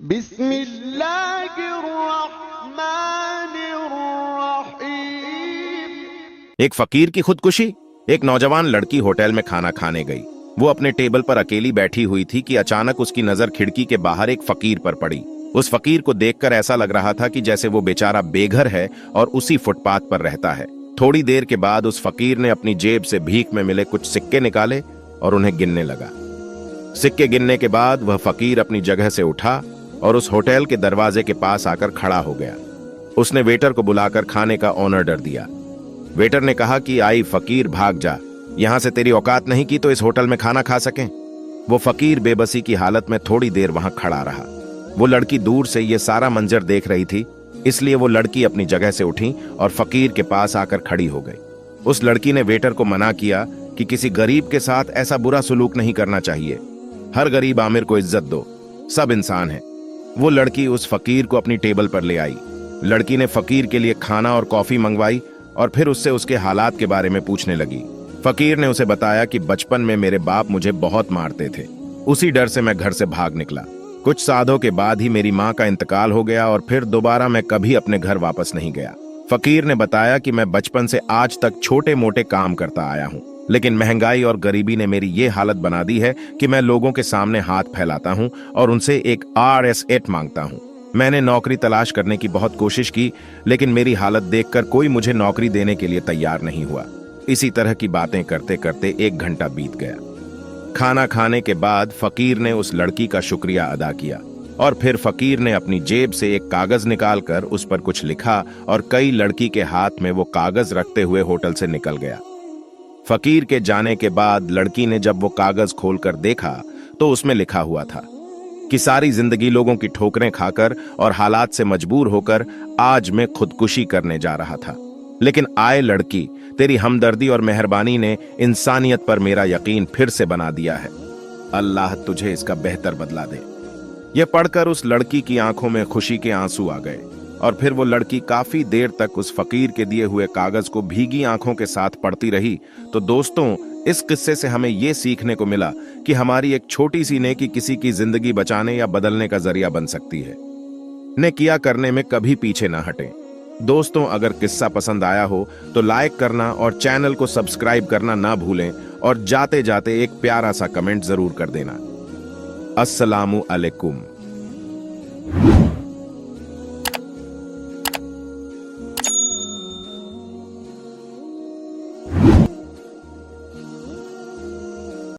बिस्मिल्लाहिर्रहमानिर्रहीम। एक फकीर की खुदकुशी। एक नौजवान लड़की होटल में खाना खाने गई। वो अपने टेबल पर अकेली बैठी हुई थी कि अचानक उसकी नजर खिड़की के बाहर एक फकीर पर पड़ी। उस फकीर को देखकर ऐसा लग रहा था कि जैसे वो बेचारा बेघर है और उसी फुटपाथ पर रहता है। थोड़ी देर के बाद उस फकीर ने अपनी जेब से भीख में मिले कुछ सिक्के निकाले और उन्हें गिनने लगा। सिक्के गिनने के बाद वह फकीर अपनी जगह से उठा और उस होटल के दरवाजे के पास आकर खड़ा हो गया। उसने वेटर को बुलाकर खाने का ऑर्डर दिया। वेटर ने कहा कि आई फकीर, भाग जा, यहां से तेरी औकात नहीं की तो इस होटल में खाना खा सकें। वो फकीर बेबसी की हालत में थोड़ी देर वहां खड़ा रहा। वो लड़की दूर से ये सारा मंजर देख रही थी, इसलिए वो लड़की अपनी जगह से उठी और फकीर के पास आकर खड़ी हो गई। उस लड़की ने वेटर को मना किया कि किसी गरीब के साथ ऐसा बुरा सलूक नहीं करना चाहिए। हर गरीब आमिर को इज्जत दो, सब इंसान है। वो लड़की उस फकीर को अपनी टेबल पर ले आई। लड़की ने फकीर के लिए खाना और कॉफी मंगवाई और फिर उससे उसके हालात के बारे में पूछने लगी। फकीर ने उसे बताया कि बचपन में मेरे बाप मुझे बहुत मारते थे, उसी डर से मैं घर से भाग निकला। कुछ सालों के बाद ही मेरी माँ का इंतकाल हो गया और फिर दोबारा मैं कभी अपने घर वापस नहीं गया। फकीर ने बताया कि मैं बचपन से आज तक छोटे मोटे काम करता आया हूँ, लेकिन महंगाई और गरीबी ने मेरी ये हालत बना दी है कि मैं लोगों के सामने हाथ फैलाता हूँ और उनसे एक RS8 मांगता हूँ। मैंने नौकरी तलाश करने की बहुत कोशिश की, लेकिन मेरी हालत देखकर कोई मुझे नौकरी देने के लिए तैयार नहीं हुआ। इसी तरह की बातें करते करते 1 घंटा बीत गया। खाना खाने के बाद फकीर ने उस लड़की का शुक्रिया अदा किया और फिर फकीर ने अपनी जेब से एक कागज निकालकर उस पर कुछ लिखा और कई लड़की के हाथ में वो कागज रखते हुए होटल से निकल गया। फकीर के जाने के बाद लड़की ने जब वो कागज खोलकर देखा तो उसमें लिखा हुआ था कि सारी जिंदगी लोगों की ठोकरें खाकर और हालात से मजबूर होकर आज मैं खुदकुशी करने जा रहा था, लेकिन आए लड़की, तेरी हमदर्दी और मेहरबानी ने इंसानियत पर मेरा यकीन फिर से बना दिया है। अल्लाह तुझे इसका बेहतर बदला दे। यह पढ़कर उस लड़की की आंखों में खुशी के आंसू आ गए और फिर वो लड़की काफी देर तक उस फकीर के दिए हुए कागज को भीगी आंखों के साथ पढ़ती रही। तो दोस्तों, इस किस्से से हमें यह सीखने को मिला कि हमारी एक छोटी सी नेकी किसी की जिंदगी बचाने या बदलने का जरिया बन सकती है। नेकिया करने में कभी पीछे ना हटें। दोस्तों, अगर किस्सा पसंद आया हो तो लाइक करना और चैनल को सब्सक्राइब करना ना भूलें और जाते जाते एक प्यारा सा कमेंट जरूर कर देना। अस्सलामु अलैकुम।